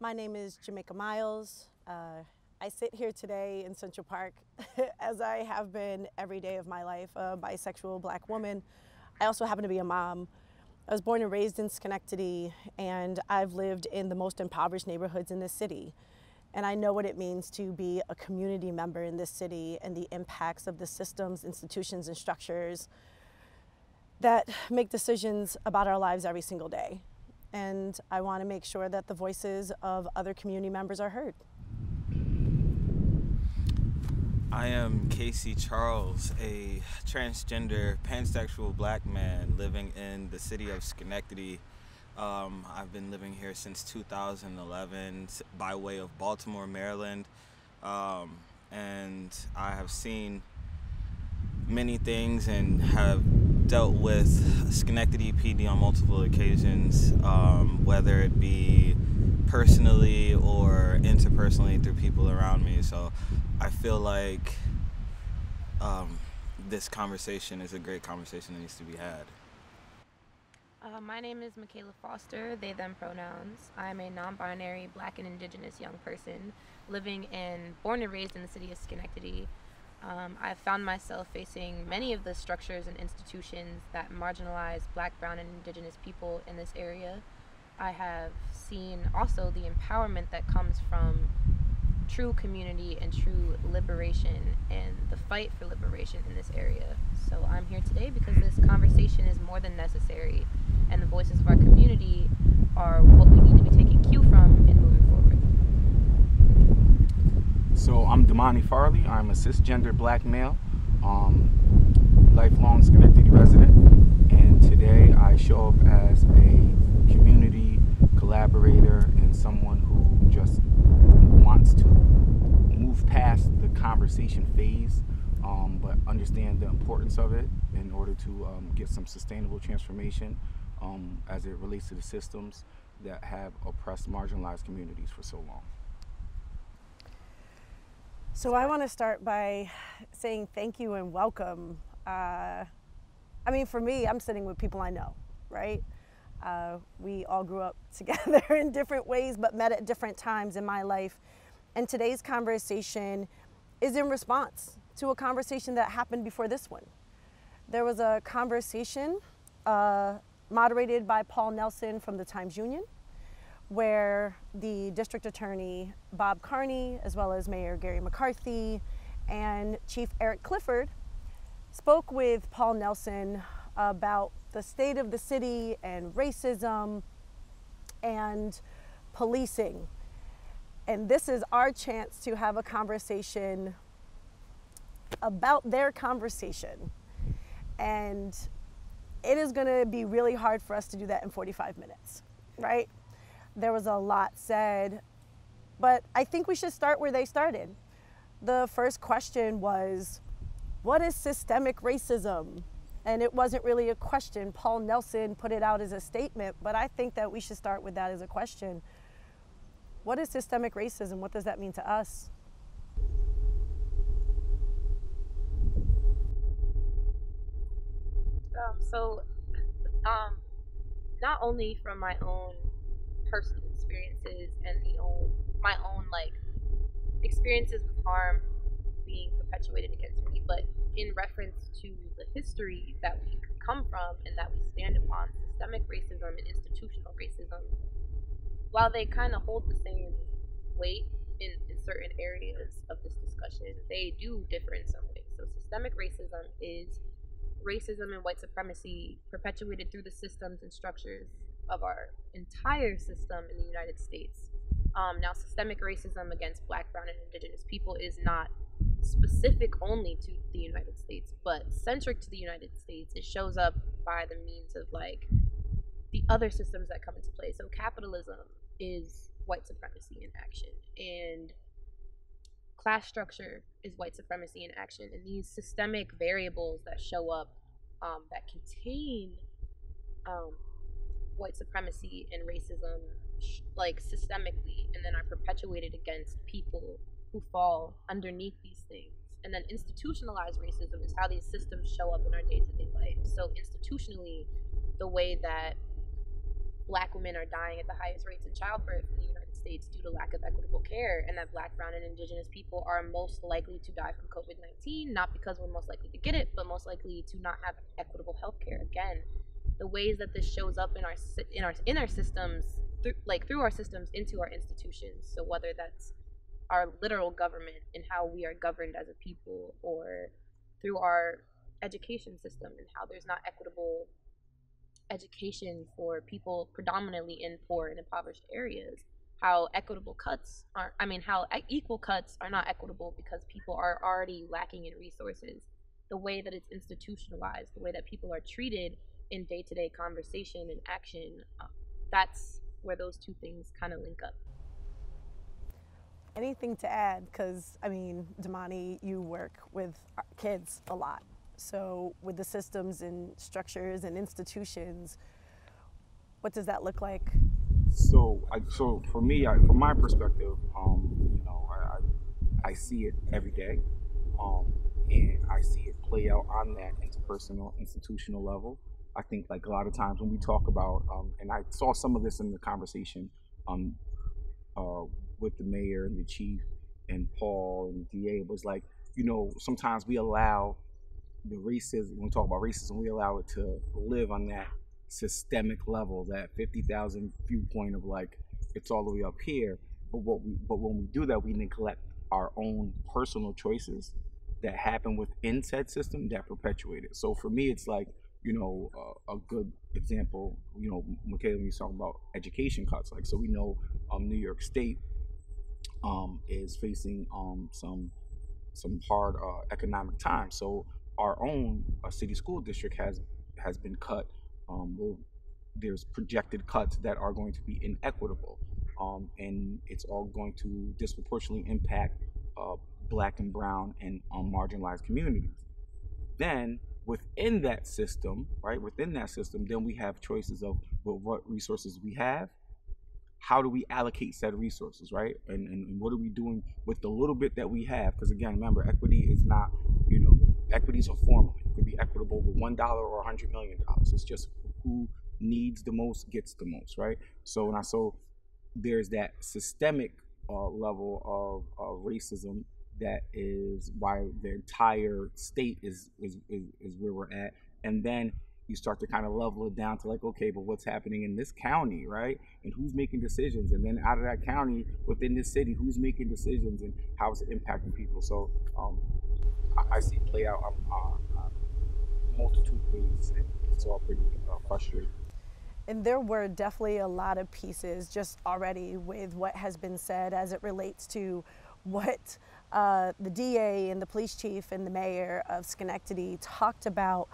My name is Jamaica Miles. I sit here today in Central Park as I have been every day of my life, a bisexual Black woman. I also happen to be a mom. I was born and raised in Schenectady, and I've lived in the most impoverished neighborhoods in this city. And I know what it means to be a community member in this city and the impacts of the systems, institutions, and structures that make decisions about our lives every single day. And I want to make sure that the voices of other community members are heard. I am Kasey Charles, a transgender, pansexual Black man living in the city of Schenectady. I've been living here since 2011 by way of Baltimore, Maryland, and I have seen many things and have dealt with Schenectady PD on multiple occasions, whether it be personally or interpersonally through people around me. So I feel like this conversation is a great conversation that needs to be had. My name is Michaela Foster, they, them pronouns. I'm a non-binary Black and Indigenous young person born and raised in the city of Schenectady. I've found myself facing many of the structures and institutions that marginalize Black, Brown, and Indigenous people in this area. I have seen also the empowerment that comes from true community and true liberation and the fight for liberation in this area. So I'm here today because this conversation is more than necessary, and the voices of our community are what we need to be taking cue from and moving forward. So I'm Damonni Farley. I'm a cisgender Black male, lifelong Schenectady resident, and today I show up as a community collaborator and someone who just wants to move past the conversation phase, but understand the importance of it in order to get some sustainable transformation as it relates to the systems that have oppressed, marginalized communities for so long. So I want to start by saying thank you and welcome. I mean, for me, I'm sitting with people I know, right? We all grew up together in different ways, but met at different times in my life. And today's conversation is in response to a conversation that happened before this one. There was a conversation moderated by Paul Nelson from the Times-Union, where the district attorney, Bob Carney, as well as Mayor Gary McCarthy and Chief Eric Clifford spoke with Paul Nelson about the state of the city and racism and policing. And this is our chance to have a conversation about their conversation. And it is gonna be really hard for us to do that in 45 minutes, right? There was a lot said, but I think we should start where they started. The first question was, what is systemic racism? And it wasn't really a question. Paul Nelson put it out as a statement, but I think that we should start with that as a question. What is systemic racism? What does that mean to us? Not only from my own personal experiences and my own experiences with harm being perpetuated against me, but in reference to the history that we come from and that we stand upon, systemic racism and institutional racism, while they kind of hold the same weight in certain areas of this discussion, they do differ in some ways. So systemic racism is racism and white supremacy perpetuated through the systems and structures of our entire system in the United States. Now, systemic racism against Black, Brown, and Indigenous people is not specific only to the United States, but centric to the United States. It shows up by the means of the other systems that come into play. So capitalism is white supremacy in action, and class structure is white supremacy in action, and these systemic variables that show up that contain white supremacy and racism systemically, and then are perpetuated against people who fall underneath these things. And then institutionalized racism is how these systems show up in our day-to-day life. So institutionally, the way that Black women are dying at the highest rates in childbirth in the United United States due to lack of equitable care, and that Black, brown, and indigenous people are most likely to die from COVID-19, not because we're most likely to get it, but most likely to not have equitable health care. Again, the ways that this shows up in our systems, through our systems into our institutions. So whether that's our literal government and how we are governed as a people, or through our education system and how there's not equitable education for people predominantly in poor and impoverished areas, how equal cuts are not equitable because people are already lacking in resources. The way that it's institutionalized, the way that people are treated in day-to-day conversation and action, that's where those two things kind of link up. Anything to add? Because, I mean, Damonni, you work with kids a lot. So with the systems and structures and institutions, what does that look like? So for me, from my perspective, I see it every day, and I see it play out on that interpersonal, institutional level. I think like a lot of times when we talk about, and I saw some of this in the conversation with the mayor and the chief and Paul and the DA, it was like, sometimes we allow the racism, when we talk about racism, we allow it to live on that systemic level, that 50,000 viewpoint of like, it's all the way up here. But when we do that, we neglect our own personal choices that happen within said system that perpetuate it. So for me, it's like, a good example, Michaela, when you talking about education cuts, like, so we know New York State is facing some hard economic times. So our own city school district has been cut. There's projected cuts that are going to be inequitable, and it's all going to disproportionately impact Black and brown and marginalized communities. Then within that system, then we have choices of what resources we have. How do we allocate said resources, right? And what are we doing with the little bit that we have? Because again, remember, equity is not, equity is a formula. It could be equitable with $1 or $100 million. It's just who needs the most gets the most, right? So there's that systemic level of racism that is why the entire state is where we're at. And then you start to kind of level it down to like, okay, but what's happening in this county, right? And who's making decisions? And then out of that county, within this city, who's making decisions and how is it impacting people? So I see it play out on multitude of ways, and it's all pretty frustrating. And there were definitely a lot of pieces just already with what has been said as it relates to what the DA and the police chief and the mayor of Schenectady talked about.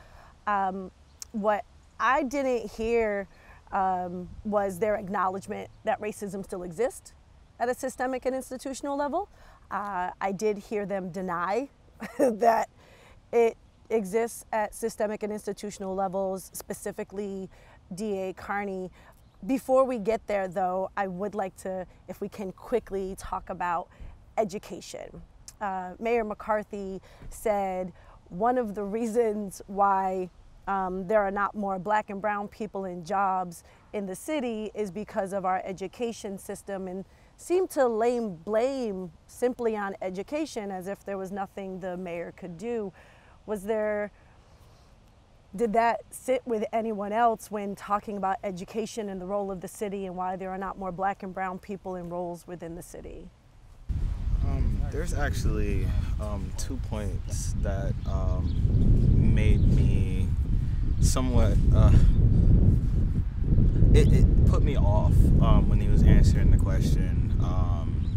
What I didn't hear was their acknowledgement that racism still exists at a systemic and institutional level. I did hear them deny that it exists at systemic and institutional levels, specifically DA Carney. Before we get there, though, I would like to, if we can quickly talk about education. Mayor McCarthy said one of the reasons why there are not more Black and brown people in jobs in the city is because of our education system, and seemed to lay blame simply on education as if there was nothing the mayor could do. Did that sit with anyone else when talking about education and the role of the city and why there are not more Black and brown people in roles within the city? There's actually 2 points that made me somewhat, it put me off when he was answering the question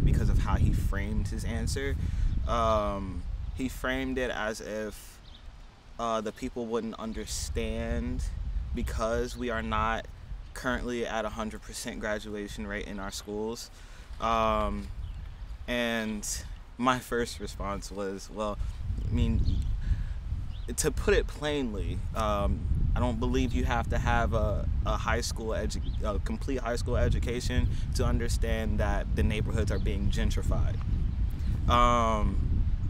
because of how he framed his answer. He framed it as if the people wouldn't understand because we are not currently at 100% graduation rate in our schools. And my first response was, well, I mean, to put it plainly, I don't believe you have to have a complete high school education to understand that the neighborhoods are being gentrified.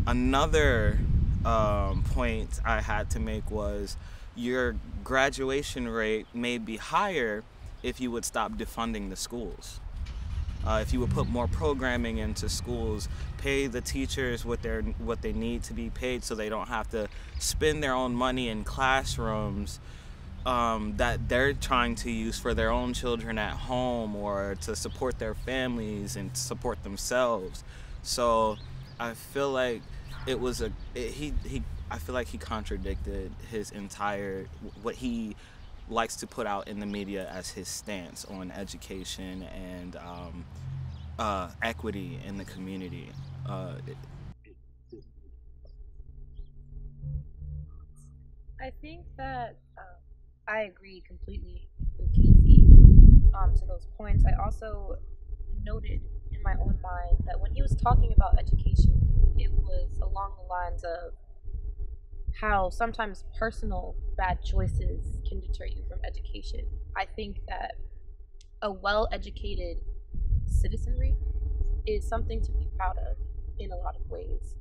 Another point I had to make was your graduation rate may be higher if you would stop defunding the schools. If you would put more programming into schools, pay the teachers what they need to be paid, so they don't have to spend their own money in classrooms that they're trying to use for their own children at home or to support their families and to support themselves. So I feel like it was I feel like he contradicted his entire, what he likes to put out in the media as his stance on education and equity in the community. I think that I agree completely with Kasey to those points. I also noted in my own mind that when he was talking about education, it was along the lines of how sometimes personal bad choices can deter you from education. I think that a well-educated citizenry is something to be proud of in a lot of ways.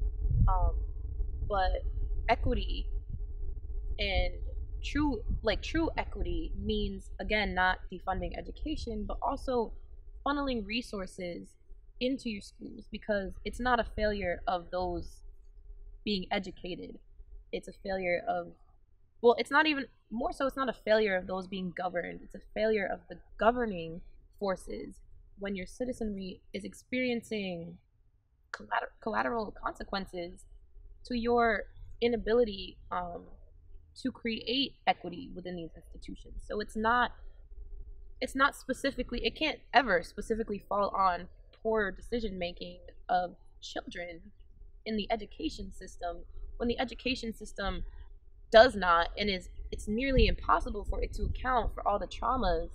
But equity and true equity means, again, not defunding education, but also funneling resources into your schools, because it's not a failure of those being educated. It's a failure of, well, it's not even, more so, it's not a failure of those being governed. It's a failure of the governing forces when your citizenry is experiencing collateral consequences to your inability to create equity within these institutions. So it's not specifically, it can't ever specifically fall on poor decision making of children in the education system, when the education system does not, and it's nearly impossible for it to account for all the traumas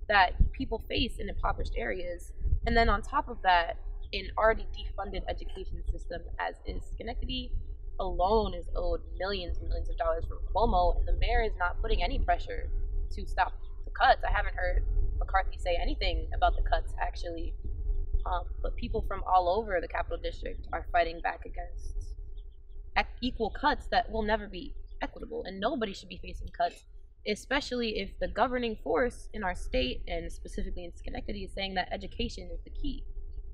that people face in impoverished areas. And then on top of that, an already defunded education system as is Schenectady alone is owed millions and millions of dollars from Cuomo, and the mayor is not putting any pressure to stop the cuts. I haven't heard McCarthy say anything about the cuts, actually. But people from all over the Capital District are fighting back against equal cuts that will never be equitable, and nobody should be facing cuts, especially if the governing force in our state, and specifically in Schenectady, is saying that education is the key.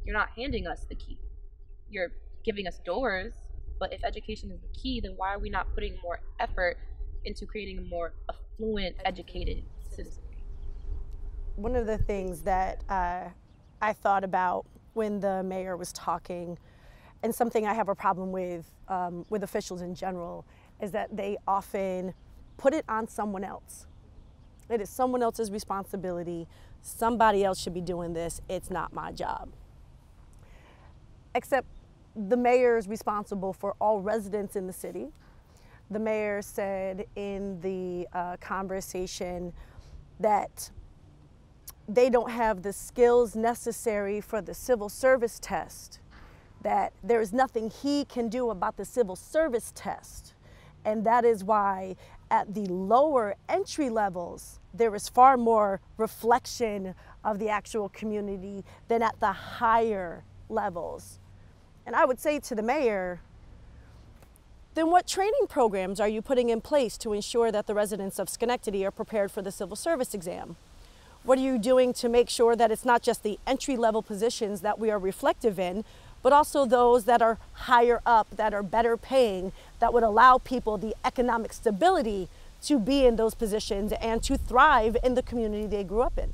You're not handing us the key. You're giving us doors, but if education is the key, then why are we not putting more effort into creating a more affluent, educated citizenry? One of the things that I thought about when the mayor was talking, and something I have a problem with officials in general, is that they often put it on someone else. It is someone else's responsibility. Somebody else should be doing this. It's not my job. Except the mayor is responsible for all residents in the city. The mayor said in the conversation that they don't have the skills necessary for the civil service test, that there's nothing he can do about the civil service test. And that is why at the lower entry levels, there is far more reflection of the actual community than at the higher levels. And I would say to the mayor, then what training programs are you putting in place to ensure that the residents of Schenectady are prepared for the civil service exam? What are you doing to make sure that it's not just the entry-level positions that we are reflective in, but also those that are higher up, that are better paying, that would allow people the economic stability to be in those positions and to thrive in the community they grew up in?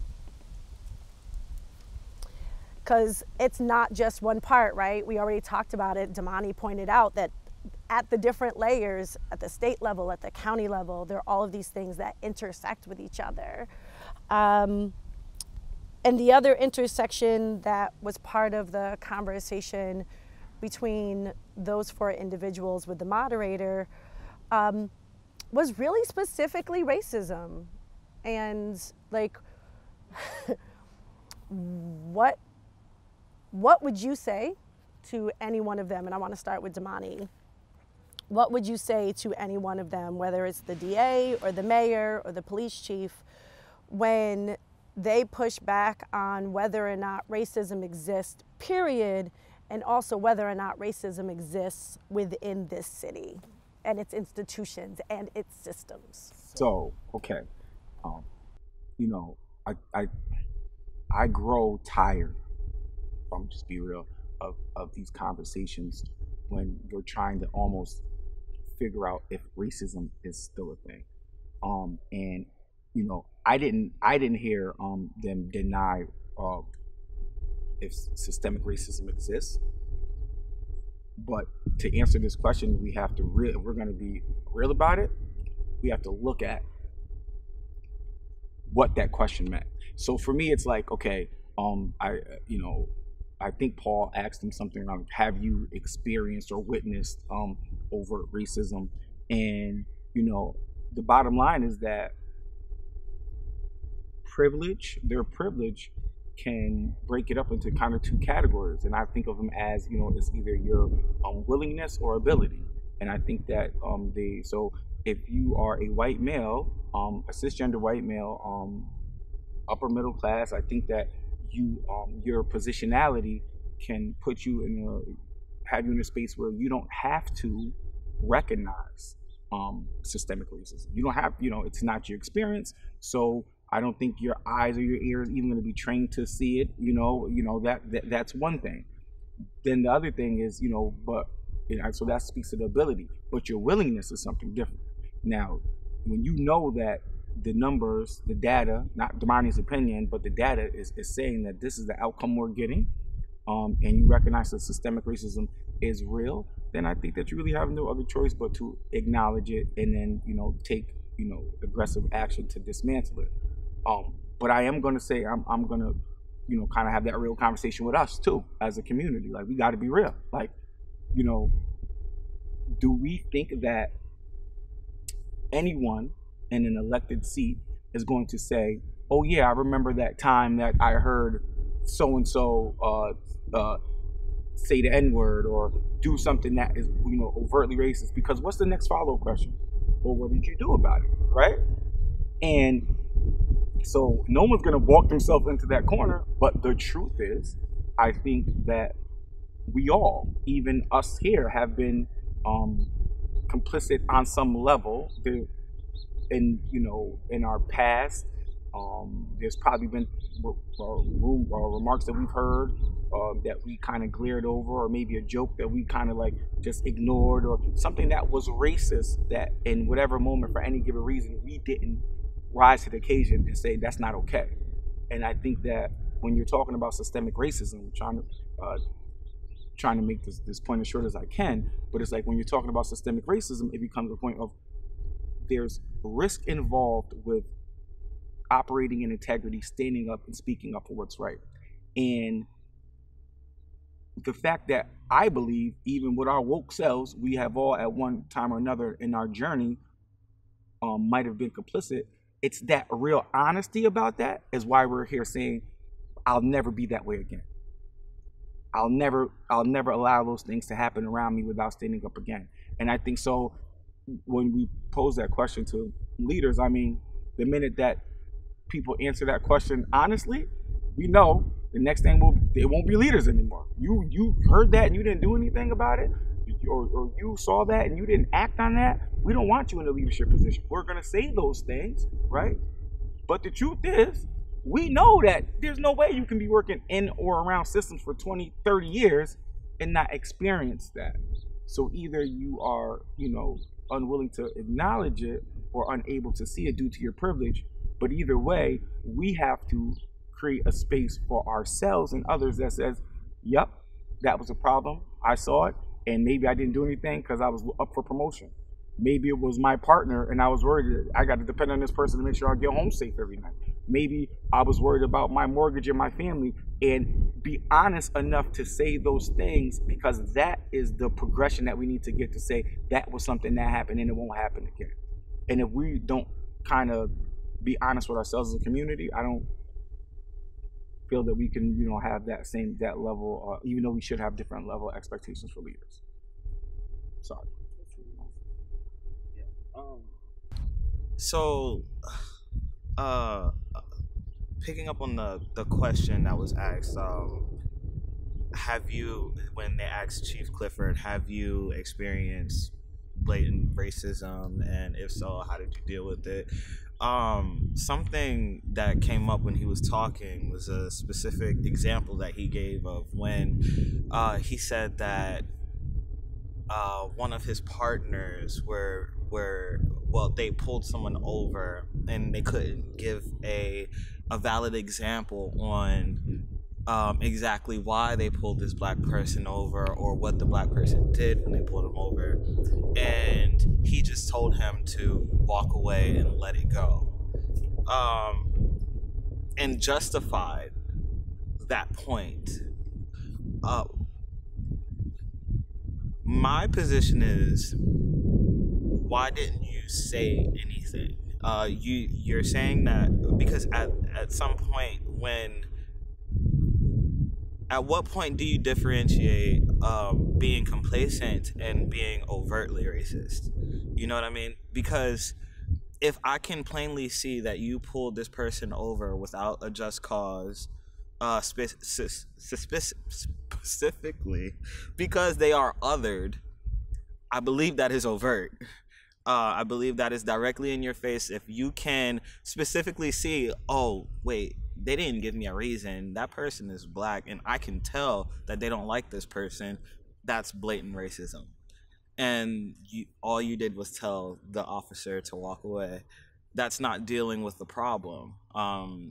Because it's not just one part, right? We already talked about it. Damonni pointed out that at the different layers, at the state level, at the county level, there are all of these things that intersect with each other. And the other intersection that was part of the conversation between those four individuals with the moderator was really specifically racism. And like, what would you say to any one of them? And I want to start with Damonni. What would you say to any one of them, whether it's the DA or the mayor or the police chief, when they push back on whether or not racism exists, period, and also whether or not racism exists within this city and its institutions and its systems? So, okay, you know, I grow tired just be real, of these conversations when you're trying to almost figure out if racism is still a thing. And you know, I didn't hear them deny if systemic racism exists. But to answer this question, we have to if we're going to be real about it, we have to look at what that question meant. So for me, it's like, okay, I think Paul asked him something around, have you experienced or witnessed overt racism? And you know, the bottom line is that their privilege can break it up into kind of two categories, and I think of them as, you know, it's either your willingness or ability. And I think that so if you are a white male, a cisgender white male, upper middle class, I think that your positionality can put you have you in a space where you don't have to recognize systemic racism. You don't have, you know, it's not your experience, so I don't think your eyes or your ears even going to be trained to see it. That's one thing. Then the other thing is, you know, but so that speaks to the ability, but your willingness is something different. Now, when you know that the numbers, the data, not Damonni's opinion, but the data is saying that this is the outcome we're getting, and you recognize that systemic racism is real, then I think that you really have no other choice but to acknowledge it and then, you know, take, you know, aggressive action to dismantle it. But I am going to say I'm going to, you know, kind of have that real conversation with us too as a community. Like, we got to be real. Like, you know, do we think that anyone in an elected seat is going to say, oh yeah, I remember that time that I heard so-and-so say the N-word or do something that is, you know, overtly racist? Because what's the next follow-up question? Well, what did you do about it, right? And so no one's going to walk themselves into that corner, but the truth is, I think that we all, even us here, have been complicit on some level. In our past, there's probably been remarks that we've heard that we kind of glared over, or maybe a joke that we kind of like just ignored, or something that was racist that in whatever moment, for any given reason, we didn't rise to the occasion and say that's not okay. And I think that when you're talking about systemic racism, trying to make this point as short as I can, but it's like when you're talking about systemic racism, it becomes a point of there's risk involved with operating in integrity, standing up and speaking up for what's right. And the fact that I believe, even with our woke selves, we have all at one time or another in our journey might have been complicit. It's that real honesty about that is why we're here saying, I'll never be that way again. I'll never allow those things to happen around me without standing up again. And I think so when we pose that question to leaders, I mean, the minute that people answer that question honestly, we know the next thing they won't be leaders anymore. You heard that and you didn't do anything about it, or you saw that and you didn't act on that, we don't want you in a leadership position. We're going to say those things, right? But the truth is, we know that there's no way you can be working in or around systems for 20, 30 years and not experience that. So either you are, you know, unwilling to acknowledge it or unable to see it due to your privilege. But either way, we have to create a space for ourselves and others that says, yep, that was a problem. I saw it. And maybe I didn't do anything because I was up for promotion. Maybe it was my partner and I was worried that I got to depend on this person to make sure I get home safe every night. Maybe I was worried about my mortgage and my family, and be honest enough to say those things, because that is the progression that we need to get to say that was something that happened and it won't happen again. And if we don't kind of be honest with ourselves as a community, I don't feel that we can, you know, have that level, even though we should have different level of expectations for leaders. Sorry. So, picking up on the question that was asked, have you, when they asked Chief Clifford, have you experienced blatant racism, and if so, how did you deal with it? something that came up when he was talking was a specific example that he gave of when he said that one of his partners they pulled someone over and they couldn't give a valid example on exactly why they pulled this black person over or what the black person did when they pulled him over, and he just told him to walk away and let it go, and justified that point. My position is, why didn't you say anything? You're saying that because at some point at what point do you differentiate being complacent and being overtly racist? You know what I mean? Because if I can plainly see that you pulled this person over without a just cause, specifically because they are othered, I believe that is overt. I believe that is directly in your face. If you can specifically see, oh, wait, they didn't give me a reason. That person is black, and I can tell that they don't like this person. That's blatant racism. And all you did was tell the officer to walk away. That's not dealing with the problem.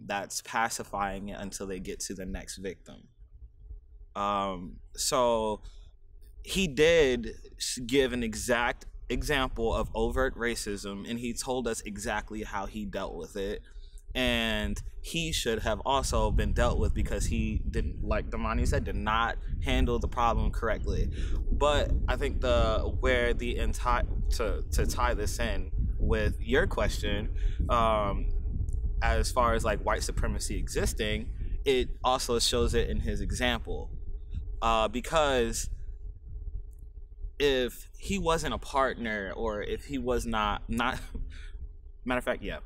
That's pacifying it until they get to the next victim. So he did give an exact example of overt racism, and he told us exactly how he dealt with it. And he should have also been dealt with because he didn't, like Damonni said, did not handle the problem correctly. But I think to tie this in with your question, as far as like white supremacy existing, it also shows it in his example, because if he wasn't a partner, or if he was not matter of fact, yeah,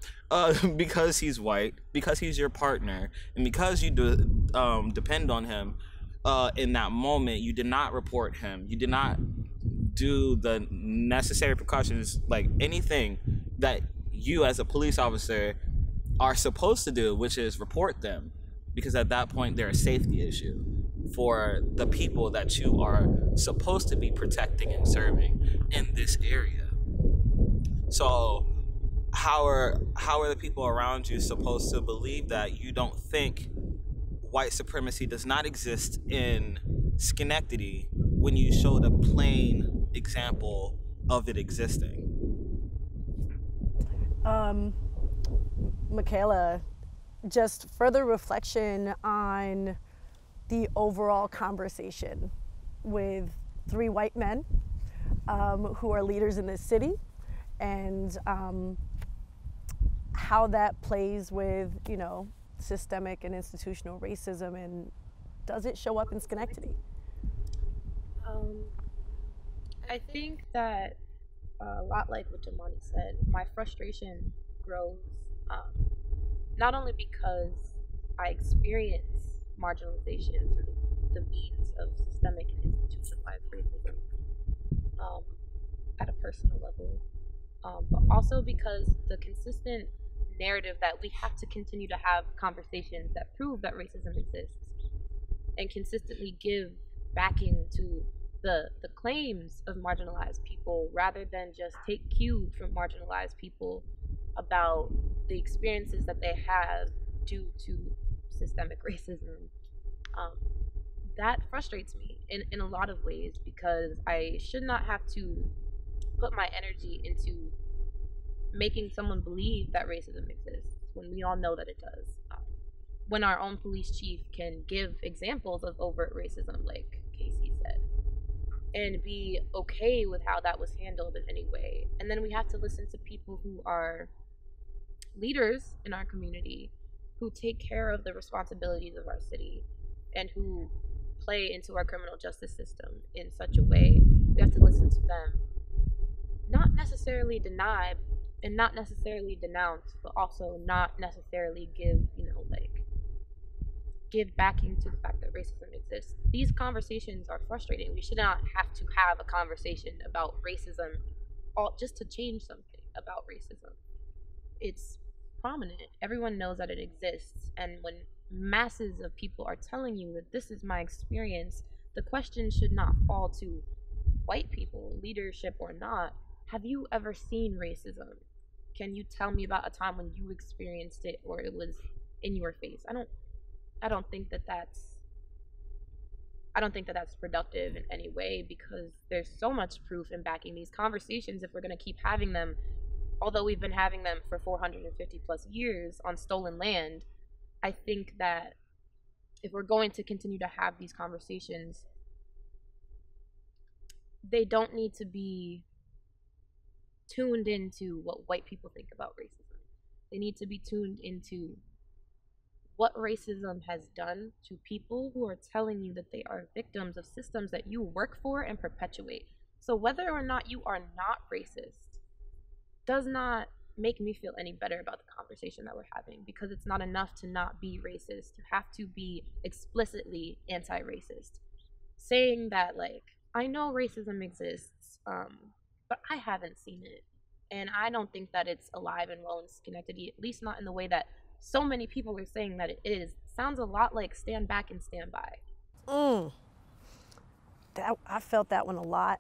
because he's white, because he's your partner, and because you depend on him in that moment, you did not report him, you did not do the necessary precautions, like anything that you as a police officer are supposed to do, which is report them, because at that point they're a safety issue for the people that you are supposed to be protecting and serving in this area. So how are the people around you supposed to believe that you don't think white supremacy does not exist in Schenectady when you showed a plain example of it existing? Michaela, just further reflection on the overall conversation with three white men who are leaders in this city, and how that plays with, you know, systemic and institutional racism, and does it show up in Schenectady? I think that a lot like what Damonni said, my frustration grows not only because I experience marginalization through the means of systemic and institutionalized racism at a personal level, but also because the consistent narrative that we have to continue to have conversations that prove that racism exists and consistently give backing to the claims of marginalized people, rather than just take cue from marginalized people about the experiences that they have due to systemic racism. That frustrates me in a lot of ways, because I should not have to put my energy into making someone believe that racism exists when we all know that it does. When our own police chief can give examples of overt racism, like Kasey said, and be okay with how that was handled in any way. And then we have to listen to people who are leaders in our community, who take care of the responsibilities of our city, and who play into our criminal justice system in such a way. We have to listen to them, not necessarily deny and not necessarily denounce, but also not necessarily give backing to the fact that racism exists. These conversations are frustrating. We should not have to have a conversation about racism just to change something about racism. It's prominent. Everyone knows that it exists. And when masses of people are telling you that this is my experience, the question should not fall to white people, leadership or not. Have you ever seen racism? Can you tell me about a time when you experienced it or it was in your face? I don't think that that's productive in any way, because there's so much proof in backing these conversations if we're going to keep having them, although we've been having them for 450 plus years on stolen land. I think that if we're going to continue to have these conversations, they don't need to be tuned into what white people think about racism. They need to be tuned into what racism has done to people who are telling you that they are victims of systems that you work for and perpetuate. So whether or not you are not racist does not make me feel any better about the conversation that we're having, because it's not enough to not be racist. You have to be explicitly anti-racist. Saying that, like, I know racism exists, but I haven't seen it. And I don't think that it's alive and well in Schenectady, at least not in the way that so many people are saying that it is. Sounds a lot like stand back and stand by. I felt that one a lot.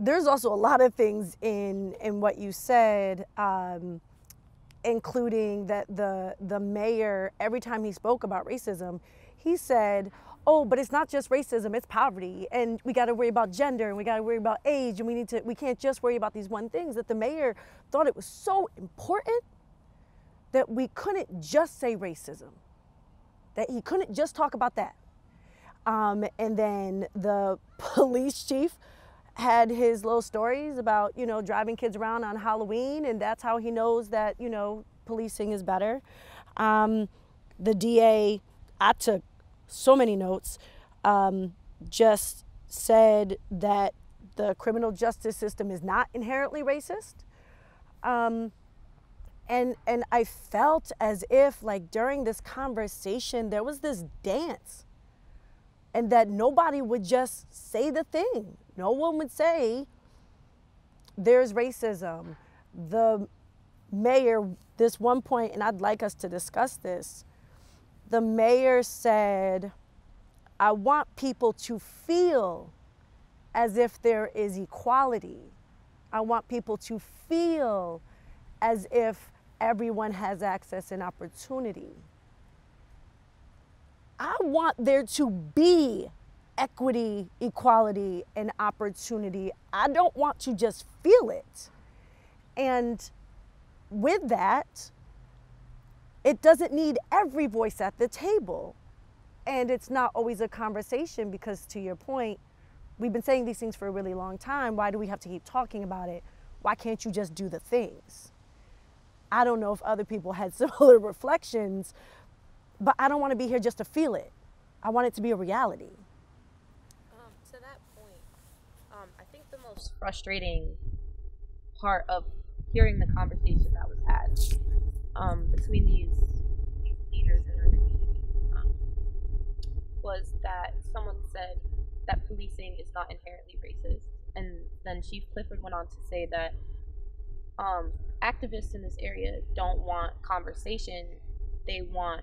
There's also a lot of things in what you said, including that the mayor, every time he spoke about racism, he said, oh, but it's not just racism, it's poverty, and we got to worry about gender, and we got to worry about age, and we can't just worry about these one things. That the mayor thought it was so important that we couldn't just say racism, that he couldn't just talk about that. And then the police chief had his little stories about, driving kids around on Halloween, and that's how he knows that, policing is better. The DA, I took so many notes, just said that the criminal justice system is not inherently racist. And I felt as if, like, during this conversation, there was this dance, and that nobody would just say the thing. No one would say, there's racism. The mayor, this one point, and I'd like us to discuss this, the mayor said, I want people to feel as if there is equality. I want people to feel as if everyone has access and opportunity. I want there to be equity, equality, and opportunity. I don't want to just feel it. And with that, it doesn't need every voice at the table. And it's not always a conversation, because, to your point, we've been saying these things for a really long time. Why do we have to keep talking about it? Why can't you just do the things? I don't know if other people had similar reflections, but I don't want to be here just to feel it. I want it to be a reality. To that point, I think the most frustrating part of hearing the conversation that was had between these leaders in our community was that someone said that policing is not inherently racist, and then Chief Clifford went on to say that activists in this area don't want conversation, they want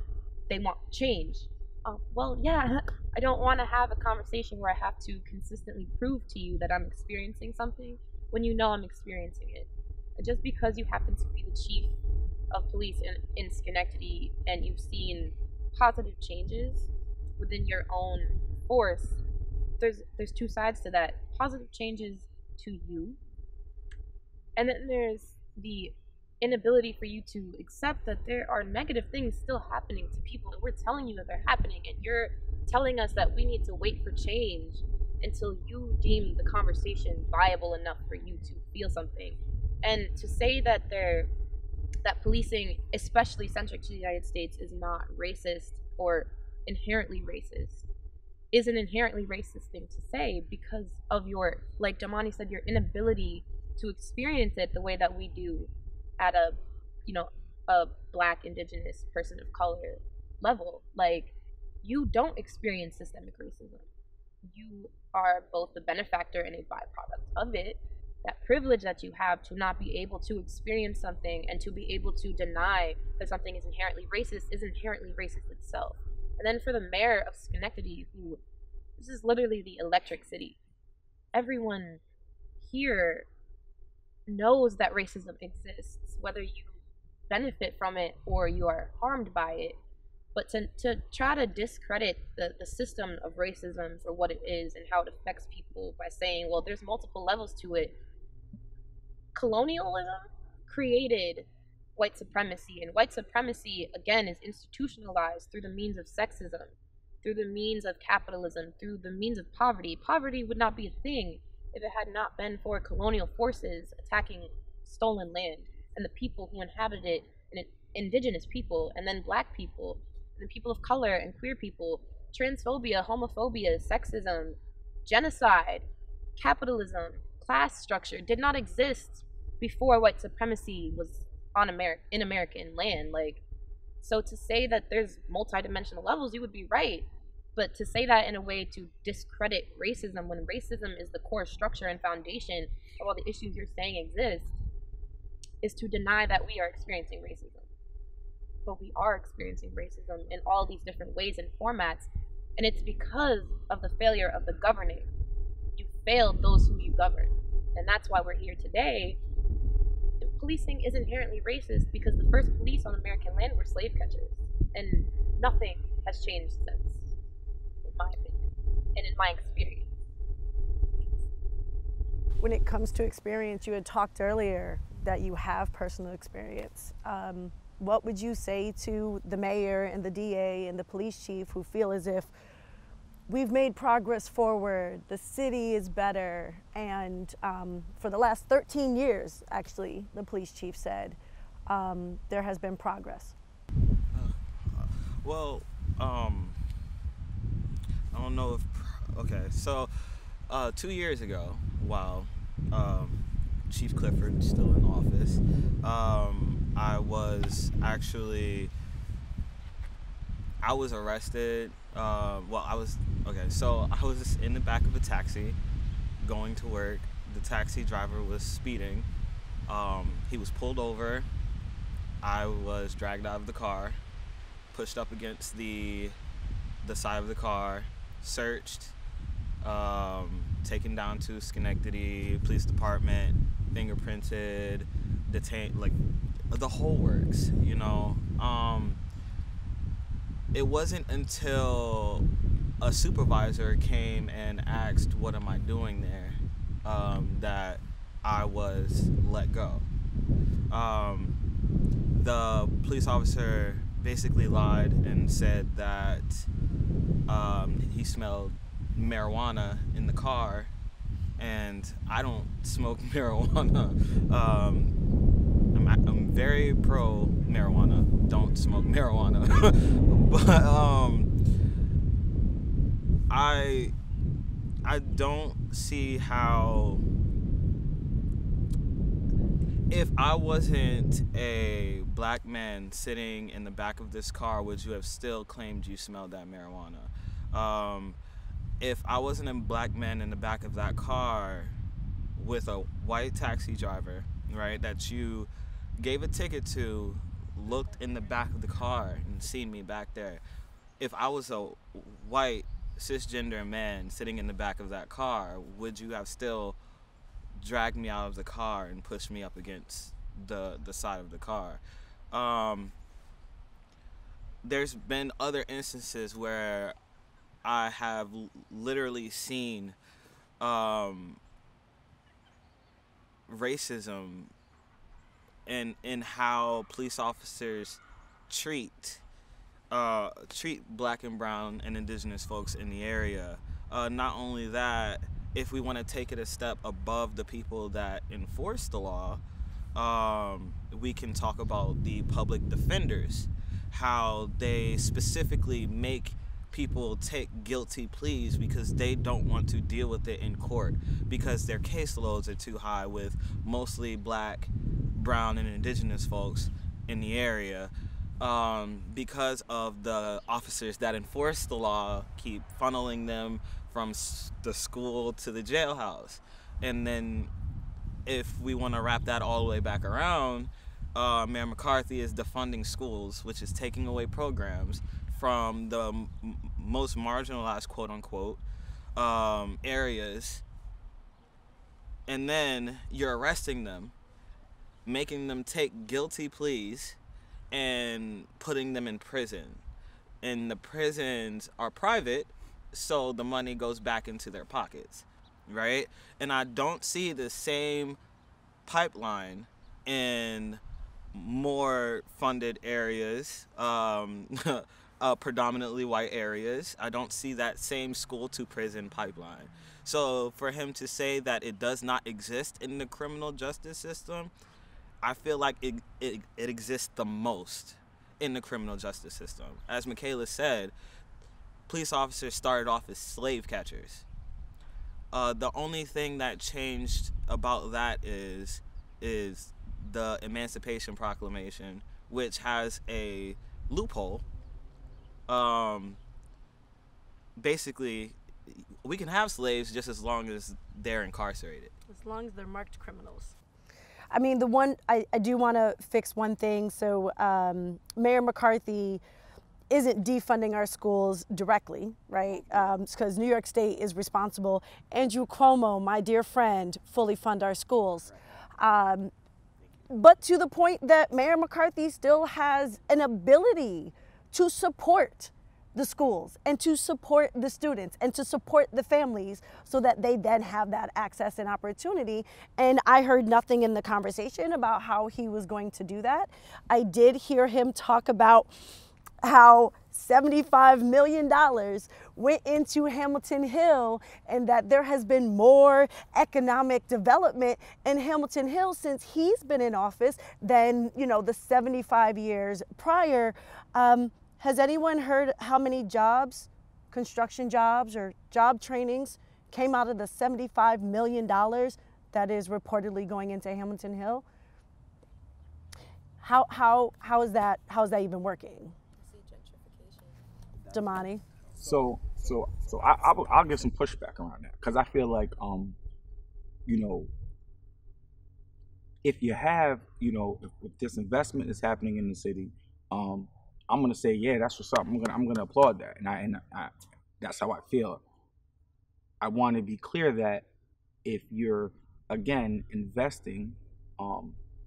change. Well, yeah, I don't want to have a conversation where I have to consistently prove to you that I'm experiencing something when you know I'm experiencing it. And just because you happen to be the chief of police in Schenectady and you've seen positive changes within your own force, there's two sides to that. Positive changes to you, and then there's the inability for you to accept that there are negative things still happening to people, and we're telling you that they're happening, and you're telling us that we need to wait for change until you deem the conversation viable enough for you to feel something. And to say that that policing, especially centric to the United States, is not racist or inherently racist is an inherently racist thing to say, because of your, like Damonni said, your inability to experience it the way that we do at a Black, Indigenous, person of color level. Like, you don't experience systemic racism. You are both the benefactor and a byproduct of it. that privilege that you have to not be able to experience something and to be able to deny that something is inherently racist itself. And then for the mayor of Schenectady, who, this is literally the electric city. Everyone here knows that racism exists, whether you benefit from it or you are harmed by it. But to try to discredit the system of racism for what it is and how it affects people by saying, well, there's multiple levels to it. Colonialism created white supremacy, and white supremacy, again, is institutionalized through the means of sexism, through the means of capitalism, through the means of poverty. Poverty would not be a thing if it had not been for colonial forces attacking stolen land and the people who inhabited it, and indigenous people, and then black people, and people of color and queer people. Transphobia, homophobia, sexism, genocide, capitalism, class structure did not exist before white supremacy was in American land. Like, so to say that there's multidimensional levels, you would be right. But to say that in a way to discredit racism, when racism is the core structure and foundation of all the issues you're saying exist, is to deny that we are experiencing racism. But we are experiencing racism in all these different ways and formats, and it's because of the failure of the governing. You failed those who you govern, and that's why we're here today. Policing is inherently racist because the first police on American land were slave catchers, and nothing has changed since, in my opinion, and in my experience. When it comes to experience, you had talked earlier that you have personal experience. What would you say to the mayor and the DA and the police chief who feel as if we've made progress forward, the city is better, and for the last 13 years, actually, the police chief said, there has been progress? Well, I don't know if, okay, so 2 years ago, while Chief Clifford's still in office, I was arrested. I was in the back of a taxi going to work. The taxi driver was speeding. He was pulled over. I was dragged out of the car, pushed up against the side of the car, searched, taken down to Schenectady Police Department, fingerprinted, detained, like the whole works, you know. It wasn't until a supervisor came and asked, what am I doing there, that I was let go. The police officer basically lied and said that he smelled marijuana in the car, and I don't smoke marijuana. I'm very pro marijuana. Don't smoke marijuana. But I don't see how, if I wasn't a black man sitting in the back of this car, would you have still claimed you smelled that marijuana? If I wasn't a black man in the back of that car with a white taxi driver, right, that you gave a ticket to, looked in the back of the car and seen me back there, if I was a white cisgender man sitting in the back of that car, would you have still dragged me out of the car and pushed me up against the side of the car? There's been other instances where I have literally seen racism in how police officers treat black and brown and indigenous folks in the area. Not only that, if we want to take it a step above the people that enforce the law, we can talk about the public defenders, how they specifically make people take guilty pleas because they don't want to deal with it in court because their caseloads are too high with mostly black, brown, and indigenous folks in the area, because of the officers that enforce the law keep funneling them from the school to the jailhouse. And then if we want to wrap that all the way back around, Mayor McCarthy is defunding schools, which is taking away programs from the most marginalized, quote unquote, areas. And then you're arresting them, making them take guilty pleas, and putting them in prison. And the prisons are private, so the money goes back into their pockets, right? And I don't see the same pipeline in more funded areas, predominantly white areas. I don't see that same school to prison pipeline. So for him to say that it does not exist in the criminal justice system, I feel like it exists the most in the criminal justice system. As Mikayla said, police officers started off as slave catchers. The only thing that changed about that is the Emancipation Proclamation, which has a loophole. Basically, we can have slaves just as long as they're incarcerated. As long as they're marked criminals. I mean, the one, I do want to fix one thing. So Mayor McCarthy isn't defunding our schools directly, right? Because New York State is responsible. Andrew Cuomo, my dear friend, fully fund our schools. But to the point that Mayor McCarthy still has an ability to support the schools and to support the students and to support the families so that they then have that access and opportunity. And I heard nothing in the conversation about how he was going to do that. I did hear him talk about how $75 million went into Hamilton Hill and that there has been more economic development in Hamilton Hill since he's been in office than, you know, the 75 years prior. Has anyone heard how many jobs, construction jobs or job trainings came out of the $75 million that is reportedly going into Hamilton Hill? How is that even working? Damonni. So I'll give some pushback around that, because I feel like you know, if you have, you know, if this investment is happening in the city, I'm gonna say, yeah, that's what's up. I'm gonna applaud that, and I that's how I feel. I want to be clear that if you're again investing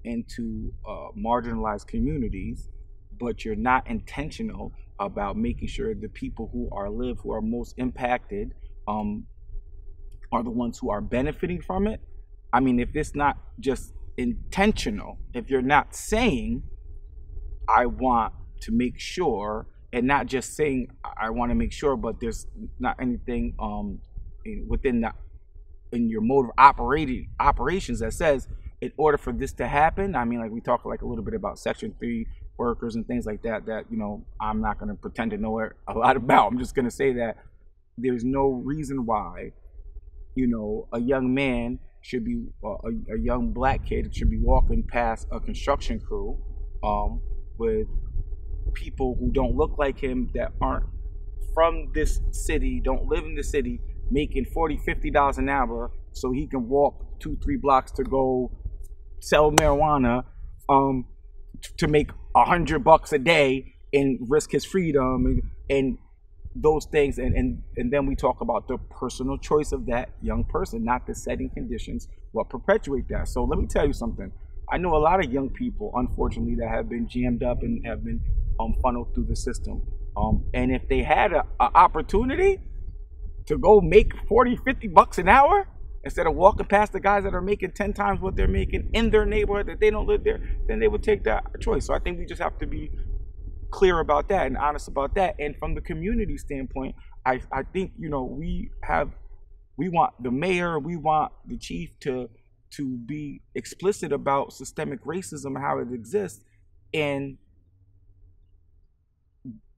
into marginalized communities, but you're not intentional about making sure the people who are most impacted are the ones who are benefiting from it. I mean, if it's not just intentional, if you're not saying, I want to make sure, and not just saying I want to make sure, but there's not anything within your mode of operations that says, in order for this to happen, I mean, like we talked like a little bit about Section 3 workers and things like that, you know, I'm not going to pretend to know a lot about. I'm just going to say that there's no reason why, you know, a young man should be, a young black kid should be walking past a construction crew with people who don't look like him, that aren't from this city, don't live in the city, making $40, $50 an hour so he can walk 2-3 blocks to go sell marijuana to make $100 a day and risk his freedom and those things, and then we talk about the personal choice of that young person, not the setting conditions what perpetuate that. So let me tell you something. I know a lot of young people, unfortunately, that have been jammed up and have been funneled through the system. And if they had an opportunity to go make $40, $50 an hour, instead of walking past the guys that are making 10 times what they're making in their neighborhood that they don't live there, then they would take that choice. So I think we just have to be clear about that and honest about that. And from the community standpoint, I think, you know, we want the mayor, we want the chief to be explicit about systemic racism and how it exists. And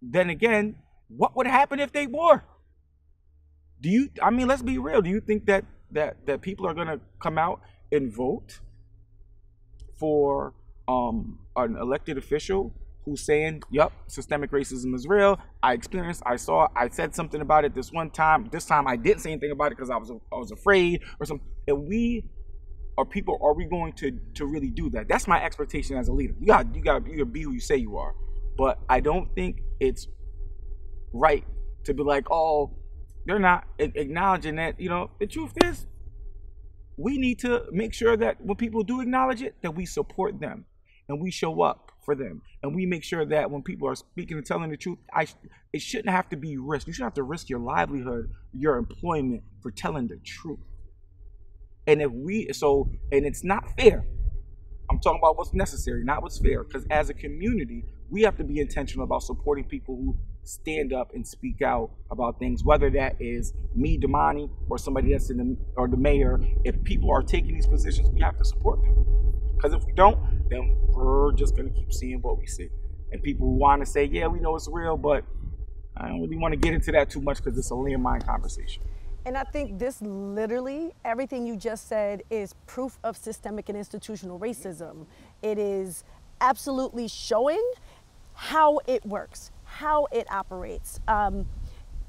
then again, what would happen if they were? I mean, let's be real. Do you think that people are going to come out and vote for an elected official who's saying, yep, systemic racism is real, I experienced, I saw, I said something about it this one time, this time I didn't say anything about it because I was afraid or something, and we Are we going to really do that? That's my expectation as a leader. You gotta be who you say you are. But I don't think it's right to be like, oh, they're not acknowledging that. The truth is, we need to make sure that when people do acknowledge it, that we support them and we show up for them. And we make sure that when people are speaking and telling the truth, it shouldn't have to be risked. You shouldn't have to risk your livelihood, your employment for telling the truth. And it's not fair. I'm talking about what's necessary, not what's fair. Because as a community, we have to be intentional about supporting people who stand up and speak out about things, whether that is me, Damonni, or somebody that's or the mayor. If people are taking these positions, we have to support them. Because if we don't, then we're just going to keep seeing what we see. And people who want to say, yeah, we know it's real, but I don't really want to get into that too much because it's a landmine conversation. And I think this literally, everything you just said is proof of systemic and institutional racism. It is absolutely showing how it works, how it operates.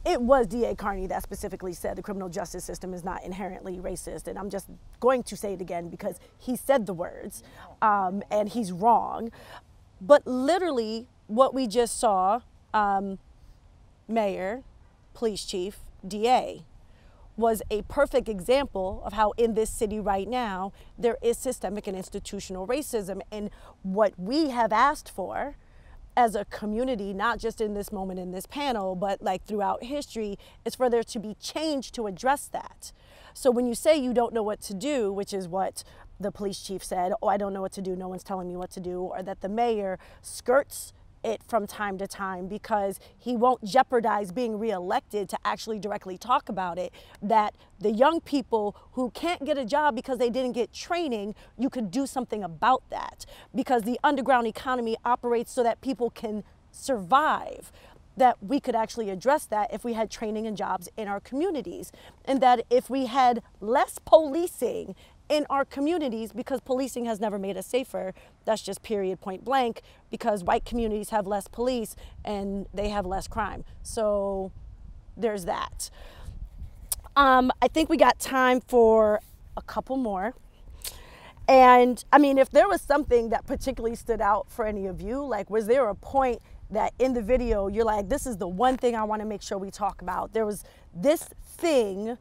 It was D.A. Carney that specifically said the criminal justice system is not inherently racist. And I'm just going to say it again because he said the words and he's wrong. But literally what we just saw, mayor, police chief, DA, was a perfect example of how in this city right now, there is systemic and institutional racism. And what we have asked for as a community, not just in this moment in this panel, but like throughout history, is for there to be change to address that. So when you say you don't know what to do, which is what the police chief said, oh, I don't know what to do, no one's telling me what to do, or that the mayor skirts it from time to time because he won't jeopardize being reelected to actually directly talk about it, that the young people who can't get a job because they didn't get training, you could do something about that because the underground economy operates so that people can survive, that we could actually address that if we had training and jobs in our communities, and that if we had less policing in our communities, because policing has never made us safer. That's just period, point blank, because white communities have less police and they have less crime. So there's that. I think we got time for a couple more. And I mean, if there was something that particularly stood out for any of you, like was there a point that in the video you're like, this is the one thing I want to make sure we talk about? There was this thing.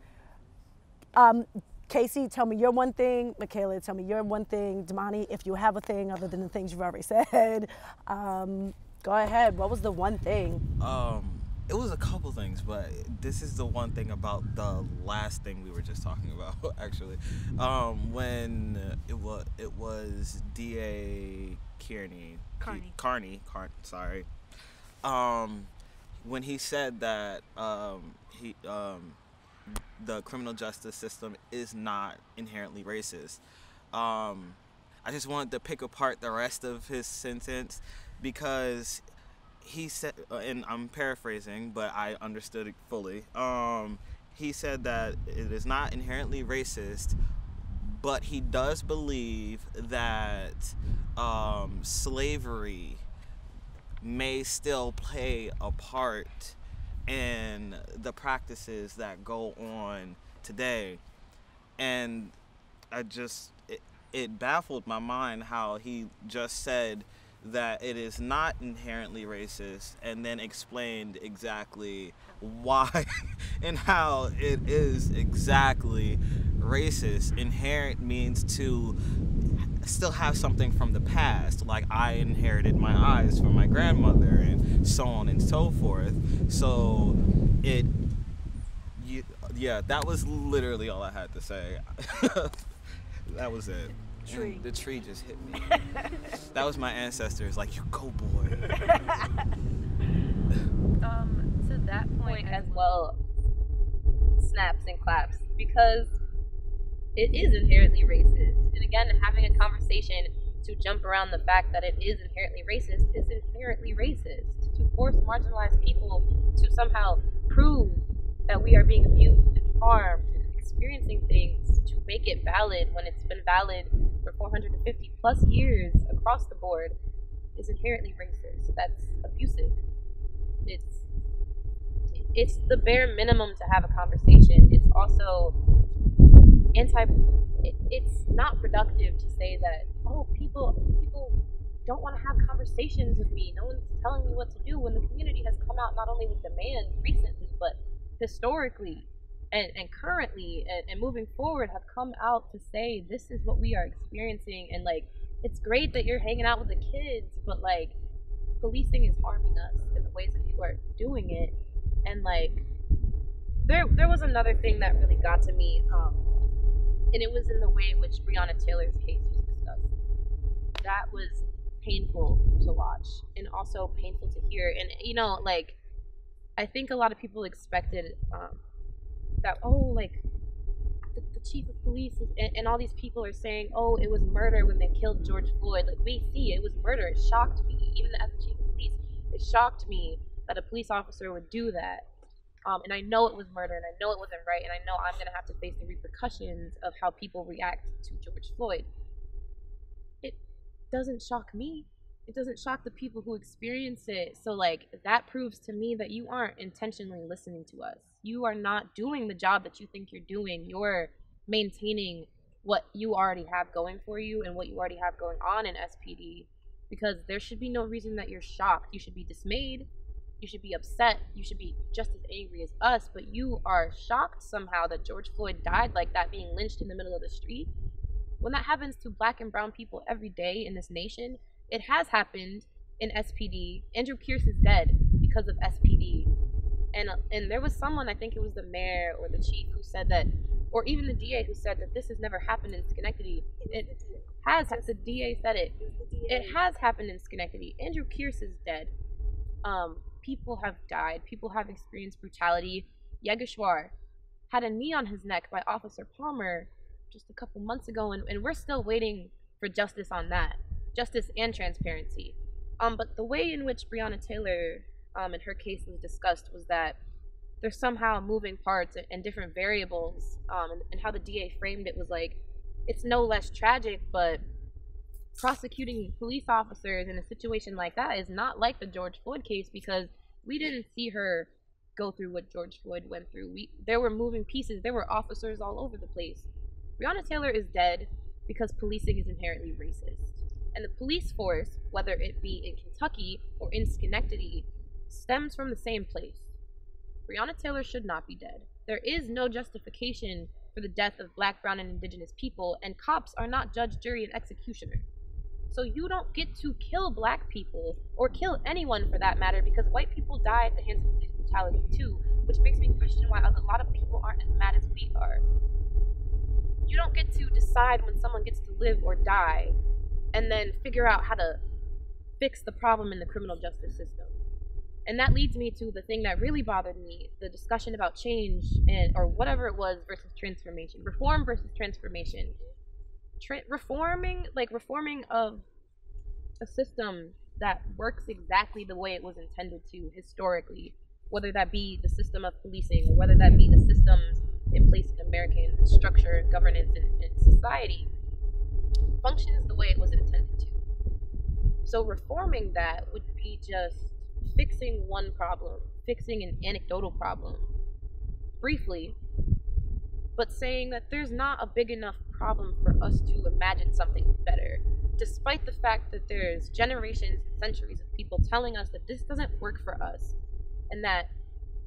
Kasey, tell me your one thing. Mikayla, tell me your one thing. Damonni, if you have a thing other than the things you've already said, go ahead. What was the one thing? It was a couple things, but this is the one thing about the last thing we were just talking about, actually. When it was D.A. Carney, sorry. When he said that the criminal justice system is not inherently racist. I just wanted to pick apart the rest of his sentence because he said, and I'm paraphrasing, but I understood it fully. He said that it is not inherently racist, but he does believe that slavery may still play a part in the practices that go on today. And it baffled my mind how he just said that it is not inherently racist and then explained exactly why and how it is exactly racist. Inherent means to still have something from the past, like I inherited my eyes from my grandmother and so on and so forth. So that was literally all I had to say. That was it. Tree. The tree just hit me. That was my ancestors, like, you go, boy. To that point as well, snaps and claps, because it is inherently racist. And again, having a conversation to jump around the fact that it is inherently racist is inherently racist. To force marginalized people to somehow prove that we are being abused and harmed and experiencing things to make it valid when it's been valid for 450 plus years across the board is inherently racist. That's abusive. It's the bare minimum to have a conversation. It's also it's not productive to say that, oh, people don't want to have conversations with me, no one's telling me what to do, when the community has come out not only with demands recently, but historically and currently and moving forward have come out to say this is what we are experiencing. And like, it's great that you're hanging out with the kids, but like, policing is harming us in the ways that you are doing it. And like, there was another thing that really got to me, and it was in the way in which Breonna Taylor's case was discussed. That was painful to watch and also painful to hear. And you know, like, I think a lot of people expected that, oh, like the chief of police and all these people are saying, oh, it was murder when they killed George Floyd. Like, we see it was murder. It shocked me, even as the chief of police. It shocked me that a police officer would do that. And I know it was murder, and I know it wasn't right, and I know I'm gonna have to face the repercussions of how people react to George Floyd. It doesn't shock me. It doesn't shock the people who experience it. So like, that proves to me that you aren't intentionally listening to us. You are not doing the job that you think you're doing. You're maintaining what you already have going for you and what you already have going on in SPD, because there should be no reason that you're shocked. You should be dismayed. You should be upset. You should be just as angry as us, but you are shocked somehow that George Floyd died like that, being lynched in the middle of the street. When that happens to black and brown people every day in this nation, it has happened in SPD. Andrew Pierce is dead because of SPD. And there was someone, I think it was the mayor or the chief, who said that, or even the DA, who said that this has never happened in Schenectady. It has. The DA said it. It has happened in Schenectady. Andrew Pierce is dead. People have died. People have experienced brutality. Yegeshwar had a knee on his neck by Officer Palmer just a couple months ago, and we're still waiting for justice on that. Justice and transparency. But the way in which Breonna Taylor in her case was discussed was that there's somehow moving parts and different variables, and how the DA framed it was like, it's no less tragic, but prosecuting police officers in a situation like that is not like the George Floyd case, because we didn't see her go through what George Floyd went through. There were moving pieces. There were officers all over the place. Breonna Taylor is dead because policing is inherently racist. And the police force, whether it be in Kentucky or in Schenectady, stems from the same place. Breonna Taylor should not be dead. There is no justification for the death of black, brown, and indigenous people, and cops are not judge, jury, and executioner. So you don't get to kill black people, or kill anyone for that matter, because white people die at the hands of police brutality too, which makes me question why a lot of people aren't as mad as we are. You don't get to decide when someone gets to live or die, and then figure out how to fix the problem in the criminal justice system. And that leads me to the thing that really bothered me, the discussion about change, or whatever it was, versus transformation. Reform versus transformation. Reforming of a system that works exactly the way it was intended to historically, whether that be the system of policing, or whether that be the systems in place in American structure, governance, and society, functions the way it was intended to. So reforming that would be just fixing one problem, fixing an anecdotal problem, briefly, but saying that there's not a big enough problem for us to imagine something better, despite the fact that there's generations and centuries of people telling us that this doesn't work for us, and that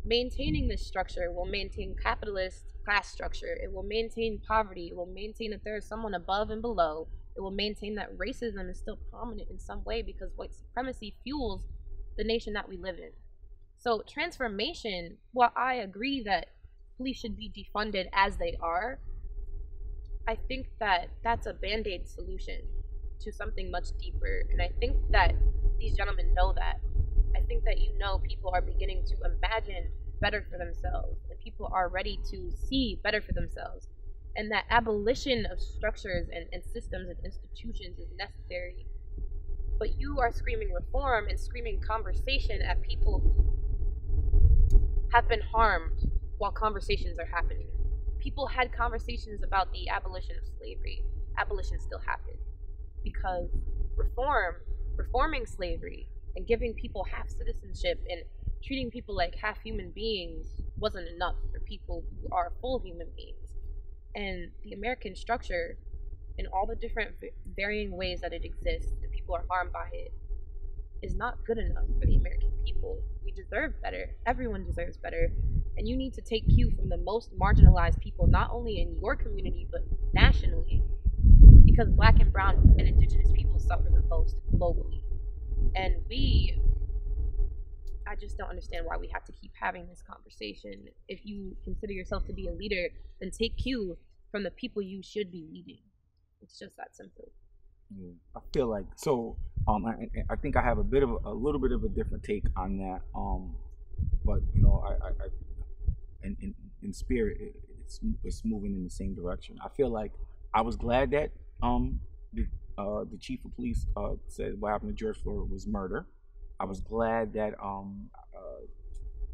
maintaining this structure will maintain capitalist class structure, it will maintain poverty, it will maintain that there is someone above and below, it will maintain that racism is still prominent in some way because white supremacy fuels the nation that we live in. So transformation, while I agree that police should be defunded as they are, I think that that's a band-aid solution to something much deeper, and I think that these gentlemen know that. I think that people are beginning to imagine better for themselves, and people are ready to see better for themselves, and that abolition of structures and systems and institutions is necessary. But you are screaming reform and screaming conversation at people who have been harmed while conversations are happening. People had conversations about the abolition of slavery. Abolition still happened because reforming slavery and giving people half citizenship and treating people like half human beings wasn't enough for people who are full human beings. And the American structure, in all the different varying ways that it exists and people are harmed by it, is not good enough for the American people. We deserve better. Everyone deserves better. And you need to take cue from the most marginalized people, not only in your community, but nationally. Because Black and brown and indigenous people suffer the most globally. And I just don't understand why we have to keep having this conversation. If you consider yourself to be a leader, then take cue from the people you should be leading. It's just that simple. Yeah, I feel like so. I think I have a little bit of a different take on that. But you know, in spirit, it's moving in the same direction. I feel like I was glad that the chief of police said what happened to George Floyd was murder. I was glad that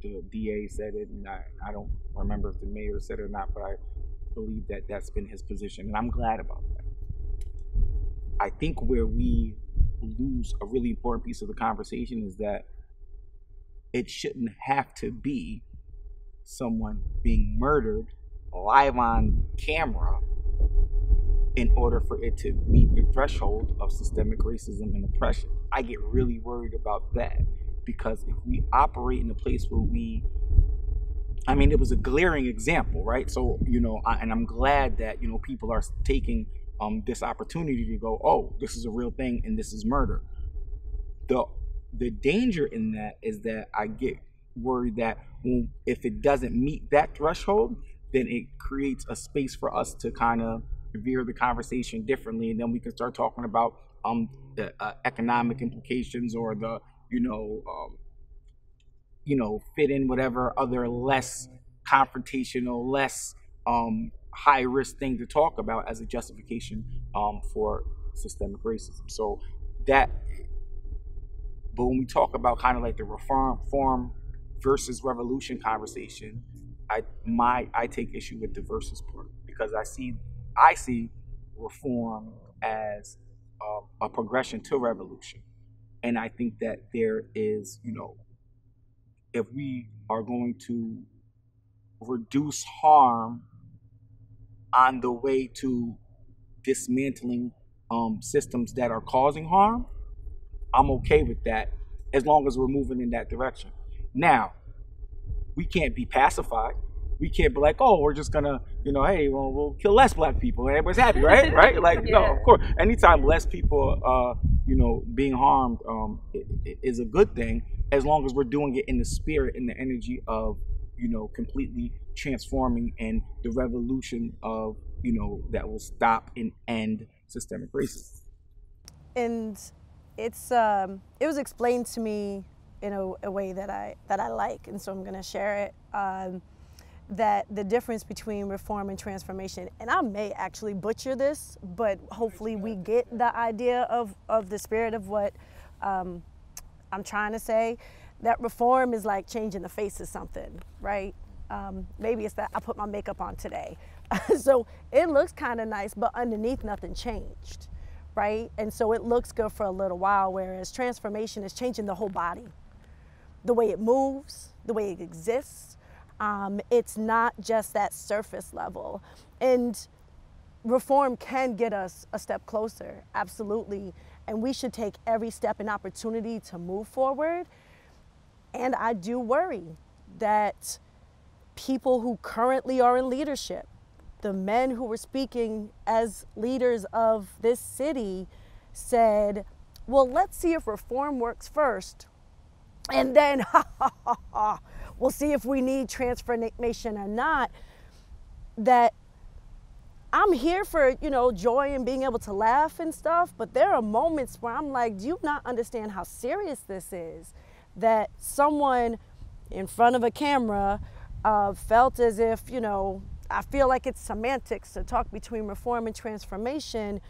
the DA said it, and I don't remember if the mayor said it or not, but I believe that that's been his position, and I'm glad about that. I think where we lose a really important piece of the conversation is that it shouldn't have to be someone being murdered live on camera in order for it to meet the threshold of systemic racism and oppression. I get really worried about that, because if we operate in a place where it was a glaring example, right? So, you know, and I'm glad that, you know, people are taking this opportunity to go, oh, this is a real thing and this is murder. The danger in that is that I get worried that if it doesn't meet that threshold, then it creates a space for us to kind of veer the conversation differently, and then we can start talking about the economic implications or the fit in whatever other less confrontational, less high risk thing to talk about as a justification for systemic racism. So that, but when we talk about kind of like the reform versus revolution conversation, I take issue with the versus part, because I see reform as a progression to revolution. And I think that there is, you know, if we are going to reduce harm on the way to dismantling systems that are causing harm, I'm okay with that, as long as we're moving in that direction. Now, we can't be pacified. We can't be like, oh, we're just gonna, you know, hey, well, we'll kill less Black people and everybody's happy, right? Right? Like, yeah. No, of course. Anytime less people, being harmed is a good thing, as long as we're doing it in the spirit and the energy of, you know, completely transforming and the revolution of, you know, that will stop and end systemic racism. And it was explained to me in a way that I like, and so I'm going to share it. That the difference between reform and transformation, and I may actually butcher this, but hopefully we get the idea of the spirit of what I'm trying to say. That reform is like changing the face of something, right? Maybe it's that I put my makeup on today. So it looks kind of nice, but underneath nothing changed, right? And so it looks good for a little while, whereas transformation is changing the whole body. The way it moves, the way it exists. It's not just that surface level. And reform can get us a step closer, absolutely. And we should take every step and opportunity to move forward. And I do worry that people who currently are in leadership, the men who were speaking as leaders of this city, said, well, let's see if reform works first. And then, we'll see if we need transformation or not. That I'm here for, you know, joy and being able to laugh and stuff, but there are moments where I'm like, do you not understand how serious this is? That someone in front of a camera felt as if, you know, I feel like it's semantics to talk between reform and transformation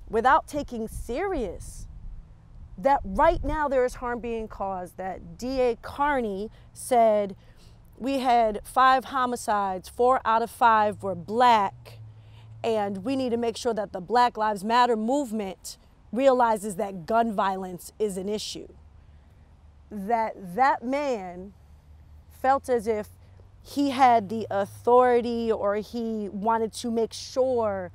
without taking serious that right now there is harm being caused, that DA Carney said we had 5 homicides, 4 out of 5 were Black, and we need to make sure that the Black Lives Matter movement realizes that gun violence is an issue. That man felt as if he had the authority or he wanted to make sure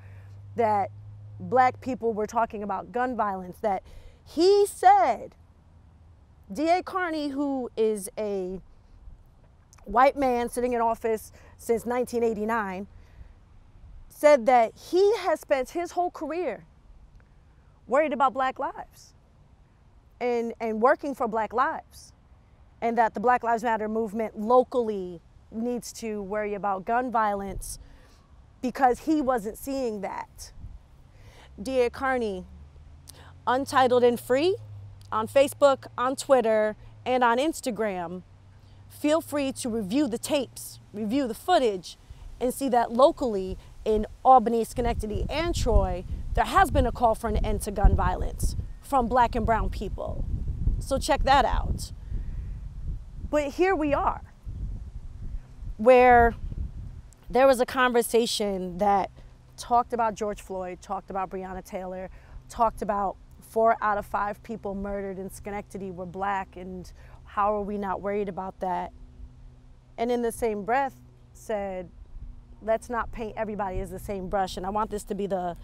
that black people were talking about gun violence, that he said, D.A. Carney, who is a white man sitting in office since 1989, said that he has spent his whole career worried about black lives and working for black lives, and that the Black Lives Matter movement locally needs to worry about gun violence because he wasn't seeing that. D.A. Carney, Untitled and Free, on Facebook, on Twitter, and on Instagram. Feel free to review the tapes, review the footage, and see that locally in Albany, Schenectady, and Troy, there has been a call for an end to gun violence from black and brown people. So check that out. But here we are, where there was a conversation that talked about George Floyd, talked about Breonna Taylor, talked about 4 out of 5 people murdered in Schenectady were black, and how are we not worried about that? And in the same breath said, let's not paint everybody as the same brush. And I want this to be the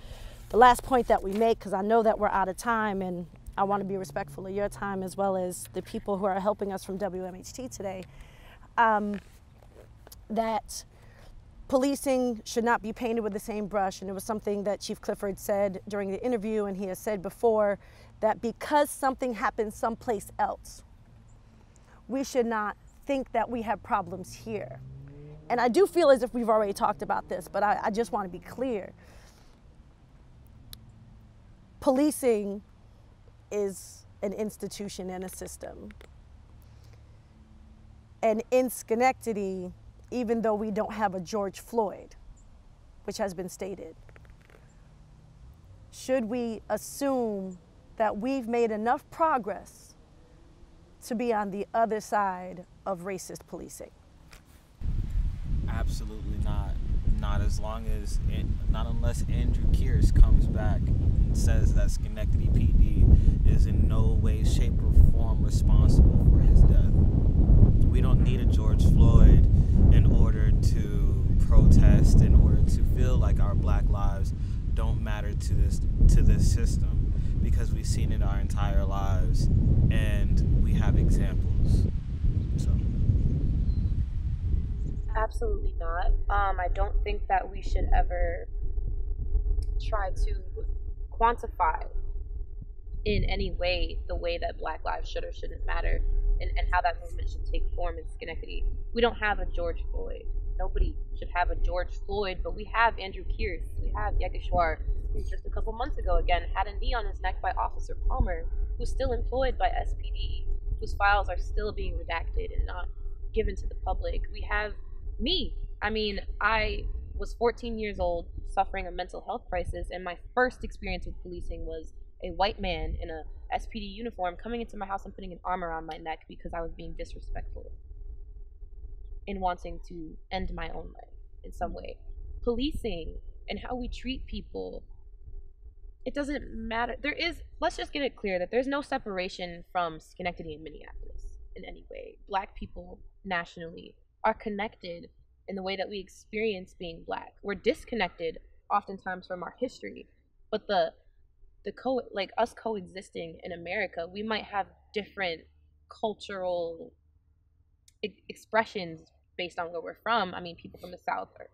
last point that we make, because I know that we're out of time, and I want to be respectful of your time as well as the people who are helping us from WMHT today, that policing should not be painted with the same brush. And it was something that Chief Clifford said during the interview, and he has said before, that because something happens someplace else, we should not think that we have problems here. And I do feel as if we've already talked about this, but I just want to be clear. Policing is an institution and a system. And in Schenectady, even though we don't have a George Floyd, which has been stated, should we assume that we've made enough progress to be on the other side of racist policing? Absolutely not. Not as long as, not unless Andrew Kears comes back and says that Schenectady PD is in no way, shape, or form responsible for his death. We don't need a George Floyd in order to protest, in order to feel like our black lives don't matter to this system, because we've seen it our entire lives and we have examples. So. Absolutely not. I don't think that we should ever try to quantify in any way the way that Black lives should or shouldn't matter, and how that movement should take form in Schenectady. We don't have a George Floyd. Nobody should have a George Floyd, but we have Andrew Kears. We have Yegeshwar, who just a couple months ago, again, had a knee on his neck by Officer Palmer, who's still employed by SPD, whose files are still being redacted and not given to the public. We have me. I mean, I was 14 years old, suffering a mental health crisis, and my first experience with policing was a white man in a SPD uniform coming into my house and putting an arm around my neck because I was being disrespectful in wanting to end my own life in some way. Policing and how we treat people, it doesn't matter. Let's just get it clear that there's no separation from Schenectady and Minneapolis in any way. Black people nationally are connected in the way that we experience being black. We're disconnected oftentimes from our history, but us coexisting in America, we might have different cultural expressions based on where we're from. I mean, people from the South are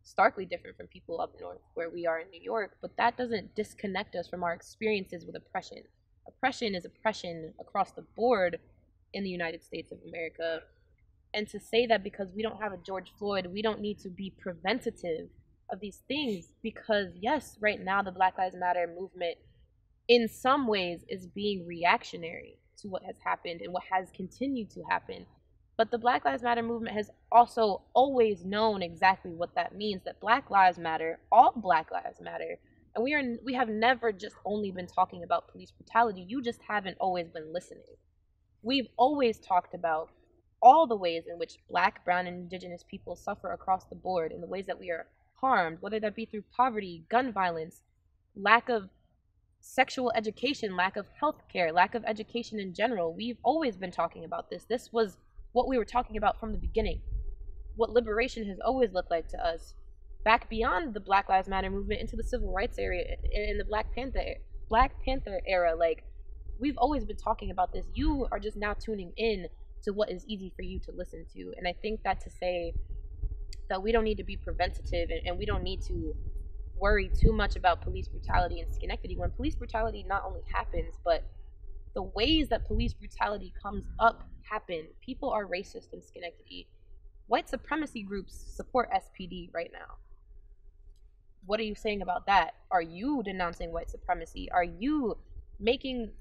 starkly different from people up north where we are in New York, but that doesn't disconnect us from our experiences with oppression. Oppression is oppression across the board in the United States of America. And to say that because we don't have a George Floyd, we don't need to be preventative of these things, because yes, right now the Black Lives Matter movement in some ways is being reactionary to what has happened and what has continued to happen. But the Black Lives Matter movement has also always known exactly what that means, that Black lives matter, all Black lives matter. And we have never just only been talking about police brutality. You just haven't always been listening. We've always talked about all the ways in which Black, brown, and indigenous people suffer across the board, in the ways that we are harmed, whether that be through poverty, gun violence, lack of sexual education, lack of health care, lack of education in general. We've always been talking about this. This was what we were talking about from the beginning. what liberation has always looked like to us, back beyond the Black Lives Matter movement into the civil rights area, in the Black Panther era. Like, we've always been talking about this. You are just now tuning in to what is easy for you to listen to. And I think that to say that we don't need to be preventative, and we don't need to worry too much about police brutality in Schenectady, when police brutality not only happens, but the ways that police brutality comes up happen. People are racist in Schenectady. White supremacy groups support SPD right now. What are you saying about that? Are you denouncing white supremacy? Are you making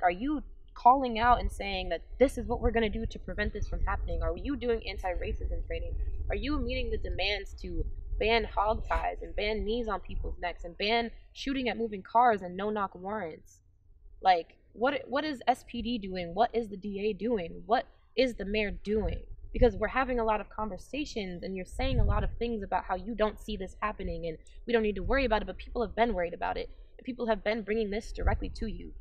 are you calling out and saying that this is what we're going to do to prevent this from happening? Are you doing anti-racism training? Are you meeting the demands to ban hog ties and ban knees on people's necks and ban shooting at moving cars and no-knock warrants? Like, what is SPD doing? What is the DA doing? What is the mayor doing? Because we're having a lot of conversations, and you're saying a lot of things about how you don't see this happening and we don't need to worry about it, but people have been worried about it. And people have been bringing this directly to you,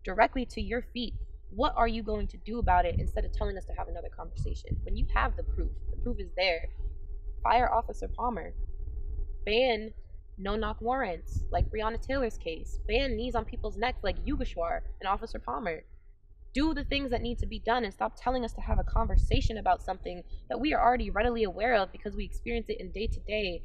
directly to your feet. What are you going to do about it instead of telling us to have another conversation? When you have the proof is there. Fire Officer Palmer. Ban no-knock warrants, like Breonna Taylor's case. Ban knees on people's necks, like Yugashwar and Officer Palmer. Do the things that need to be done and stop telling us to have a conversation about something that we are already readily aware of because we experience it in day-to-day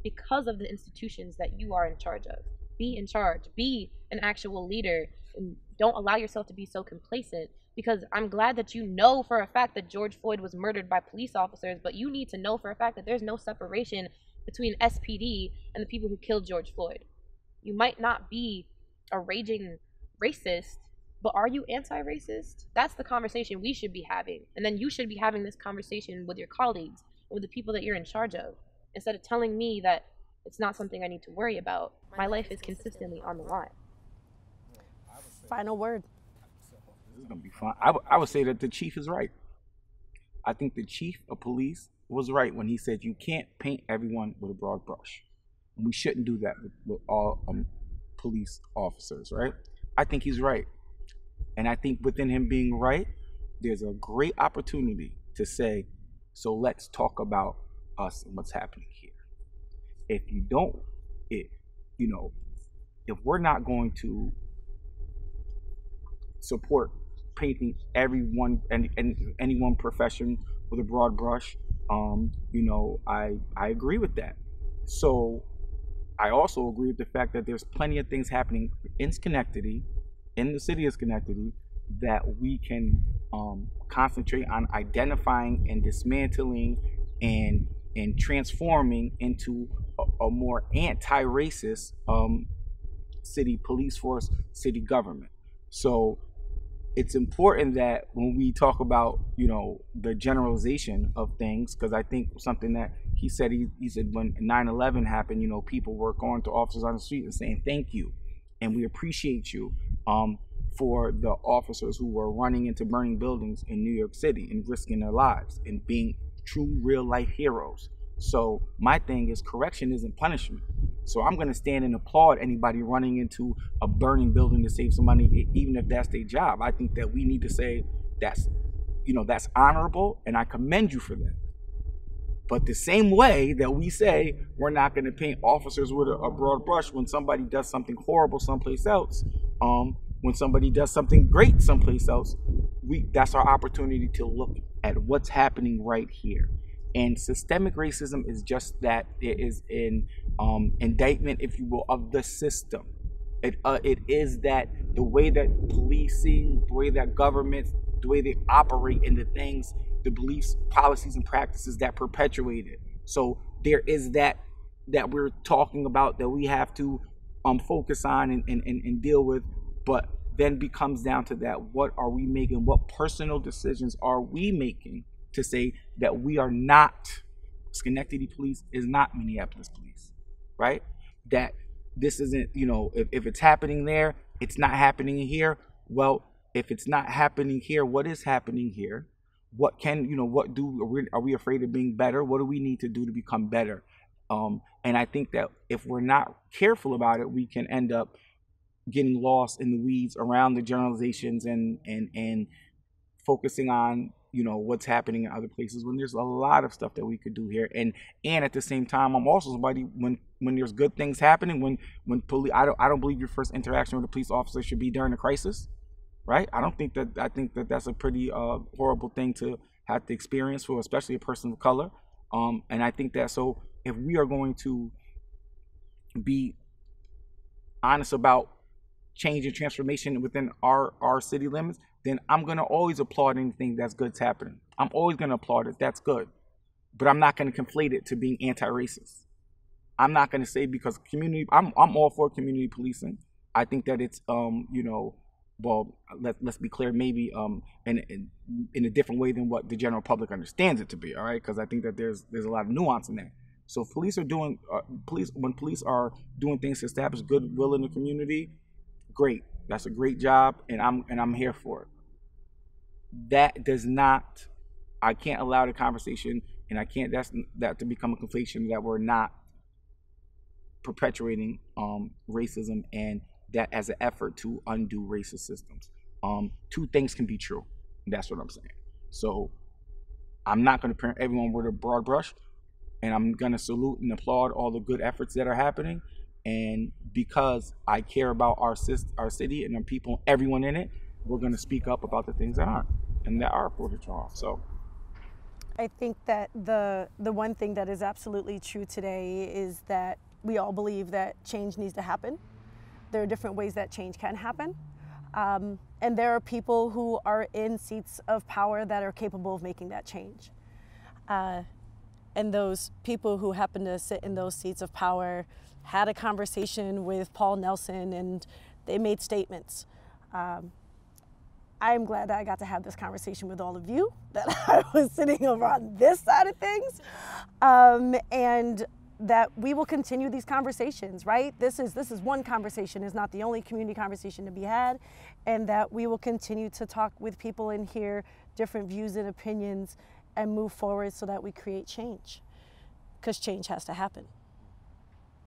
because of the institutions that you are in charge of. Be in charge. Be an actual leader. And don't allow yourself to be so complacent, because I'm glad that you know for a fact that George Floyd was murdered by police officers, but you need to know for a fact that there's no separation between SPD and the people who killed George Floyd. You might not be a raging racist, but are you anti-racist? That's the conversation we should be having. And then you should be having this conversation with your colleagues, with the people that you're in charge of, instead of telling me that it's not something I need to worry about. My life is consistently on the line. Final word. This is going to be fun. I would say that the chief is right. I think the chief of police was right when he said you can't paint everyone with a broad brush. And we shouldn't do that with all police officers, right? I think he's right. And I think within him being right, there's a great opportunity to say, so let's talk about us and what's happening here. If you don't, if we're not going to support painting everyone and any one profession with a broad brush, I agree with that. So I also agree with the fact that there's plenty of things happening in Schenectady, in the city of Schenectady, that we can concentrate on identifying and dismantling and transforming into a more anti-racist city police force, city government. So it's important that when we talk about, the generalization of things, because I think something that he said when 9/11 happened, people were going to officers on the street and saying thank you, and we appreciate you for the officers who were running into burning buildings in New York City and risking their lives and being true real life heroes. So my thing is, correction isn't punishment. So I'm going to stand and applaud anybody running into a burning building to save some money, even if that's their job. I think that we need to say that's honorable, and I commend you for that. But the same way that we say we're not going to paint officers with a broad brush when somebody does something horrible someplace else, when somebody does something great someplace else, that's our opportunity to look at what's happening right here. And systemic racism is just that. It is an indictment, if you will, of the system. It is that the way that policing, the way that governments, the way they operate in the things, the beliefs, policies, and practices that perpetuate it. So there is that we're talking about that we have to focus on and deal with. But then becomes down to that: what are we making? What personal decisions are we making to say that we are not, Schenectady police is not Minneapolis police, right? That this isn't, if it's happening there, it's not happening here. Well, if it's not happening here, what is happening here? What can, are we afraid of being better? What do we need to do to become better? And I think that if we're not careful about it, we can end up getting lost in the weeds around the generalizations and focusing on you know, what's happening in other places, when there's a lot of stuff that we could do here. And at the same time, I'm also somebody, when there's good things happening, when police, I don't believe your first interaction with a police officer should be during a crisis, right? I think that that's a pretty horrible thing to have to experience for, especially a person of color. And I think that, so if we are going to be honest about change and transformation within our city limits, then I'm going to always applaud anything that's good's happening. I'm always going to applaud it. That's good. But I'm not going to conflate it to being anti-racist. I'm not going to say, because community, I'm all for community policing. I think that it's, you know, well, let's be clear, maybe in a different way than what the general public understands it to be, all right? Because I think that there's a lot of nuance in that. So if police are doing, when police are doing things to establish goodwill in the community, great. That's a great job, and I'm here for it. That does not, I can't allow the conversation, and I can't, that to become a conflation that we're not perpetuating racism, and that as an effort to undo racist systems. Two things can be true, and that's what I'm saying. So I'm not going to paint everyone with a broad brush, and I'm going to salute and applaud all the good efforts that are happening. And because I care about our city and the people, everyone in it, we're going to speak up about the things that aren't, and that are portrayed off. So I think that the one thing that is absolutely true today is that we all believe that change needs to happen. There are different ways that change can happen. And there are people who are in seats of power that are capable of making that change. And those people who happen to sit in those seats of power had a conversation with Paul Nelson, and they made statements. I'm glad that I got to have this conversation with all of you, that I was sitting over on this side of things, and that we will continue these conversations, right? This is one conversation, is not the only community conversation to be had, and that we will continue to talk with people and hear different views and opinions and move forward so that we create change, because change has to happen.